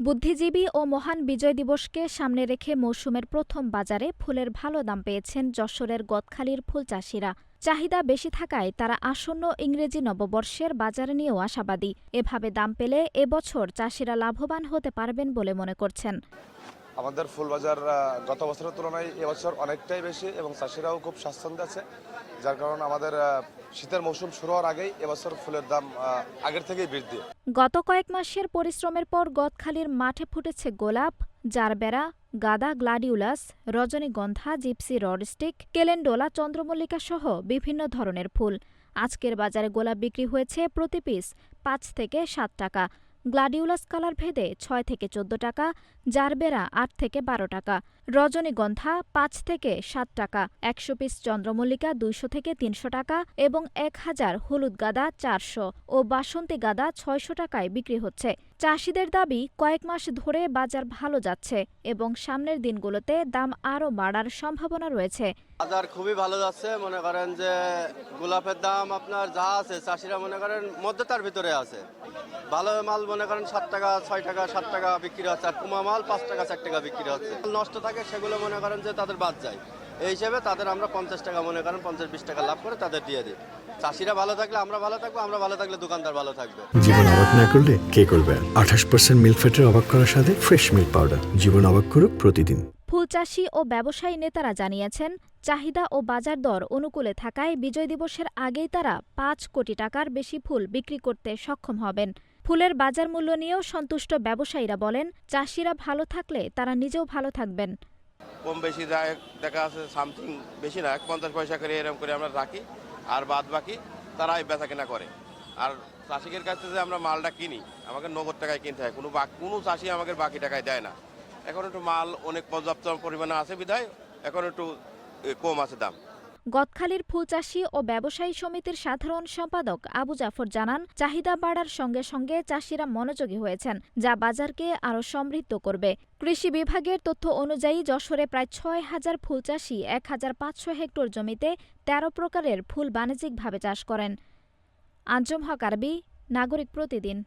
বুদ্ধিজীবী ও মহান বিজয় দিবসকে সামনে রেখে মৌসুমের প্রথম বাজারে ফুলের ভালো দাম পেয়েছেন যশোরের গদখালির ফুলচাষিরা। চাহিদা বেশি থাকায় তারা আসন্ন ইংরেজি নববর্ষের বাজার নিয়েও আশাবাদী। এভাবে দাম পেলে এবছর চাষিরা লাভবান হতে পারবেন বলে মনে করছেন। আমাদের ফুল বাজার গত বছরের তুলনায় এবছর অনেকটাই বেশি এবং চাষিরাও খুব স্বাচ্ছন্দ্যে আছে, যার কারণে আমাদের শীতের মৌসুম শুরু হওয়ার আগেই এবছর ফুলের দাম আগের থেকেই বৃদ্ধি। গত কয়েক মাসের পরিশ্রমের পর গদখালির মাঠে ফুটেছে গোলাপ, জারবেরা, গাঁদা, গ্লাডিউলাস, রজনীগন্ধা, জিপসি রডস্টিক, কেলেন্ডোলা, চন্দ্রমল্লিকা সহ বিভিন্ন ধরনের ফুল। আজকের বাজারে গোলাপ বিক্রি হয়েছে প্রতি পিস ৫ থেকে ৭ টাকা, গ্লাডিউলাস কালার ভেদে ৬ থেকে ১৪ টাকা, জারবেরা ৮ থেকে ১২ টাকা, রজনীগন্ধা ৫ থেকে ৭ টাকা, ১০০ পিস চন্দ্রমল্লিকা ২০০ থেকে ৩০০ টাকা এবং ১,০০০ হলুদ গাঁদা ৪০০ ও বাসন্তী গাঁদা ৬০০ টাকায় বিক্রি হচ্ছে। চাষিদের দাবি, কয়েক মাস ধরে বাজার ভালো যাচ্ছে এবং সামনের দিনগুলোতে দাম আরও বাড়ার সম্ভাবনা রয়েছে। বাজার খুবই ভালো যাচ্ছে। মনে করেন যে গোলাপের দাম আপনার যা আছে, চাষিরা মনে করেন মধ্যতার ভিতরে আছে। ভালো মাল মনে করেন 7 টাকা 6 টাকা 7 টাকা বিক্রি হচ্ছে, আর কুমা মাল 5 টাকা 4 টাকা বিক্রি হচ্ছে। নষ্ট থাকে সেগুলো মনে করেন যে তাদের বাদ যায়, এই হিসেবে তাদের আমরা 50 টাকা মনে করেন 50-20 টাকা লাভ করে তাদের দিয়ে দিই। চাষিরা ভালো থাকলে আমরা ভালো থাকবো, আমরা ভালো থাকলে দোকানদার ভালো থাকবে। জীবন অবাক না করলে কে করবে? 28% মিল্ক ফ্যাটের অবাক করার সাথে ফ্রেশ মিল্ক পাউডার। জীবন অবাক করুক প্রতিদিন। ফুলচাষী ও ব্যবসায়ী নেতারা জানিয়েছেন, চাহিদা ও বাজার দর অনুকূলে থাকায় বিজয় দিবসের আগেই তারা ৫ কোটি টাকার বেশি ফুল বিক্রি করতে সক্ষম হবেন। ফুলের বাজার মূল্য নিয়েও সন্তুষ্ট ব্যবসায়ীরা বলেন, চাষিরা ভালো থাকলে তারা নিজেও ভালো থাকবেন। কম বেশি দেখা আছে সামথিং বেশি না, 50 পয়সা করে এরকম করে আমরা রাখি, আর বাদ বাকি তারাই বেচা কেনা করে। আর চাষিকের কাছ থেকে আমরা মালটা কিনি, আমাকে নগদ টাকায় কিনতে হয়, কোনো চাষি আমাকে বাকি টাকায় দেয় না। এখন একটু মাল অনেক পর্যাপ্ত পরিমাণে আছে বিধায় এখন একটু কম আছে দাম। গদখালির ফুলচাষী ও ব্যবসায়ী সমিতির সাধারণ সম্পাদক আবু জাফর জানান, চাহিদা বাড়ার সঙ্গে সঙ্গে চাষিরা মনোযোগী হয়েছেন, যা বাজারকে আরও সমৃদ্ধ করবে। কৃষি বিভাগের তথ্য অনুযায়ী যশোরে প্রায় ৬,০০০ ফুলচাষী ১,৫০০ হেক্টর জমিতে ১৩ প্রকারের ফুল বাণিজ্যিকভাবে চাষ করেন। আঞ্জুম হক আরবি, নাগরিক প্রতিদিন।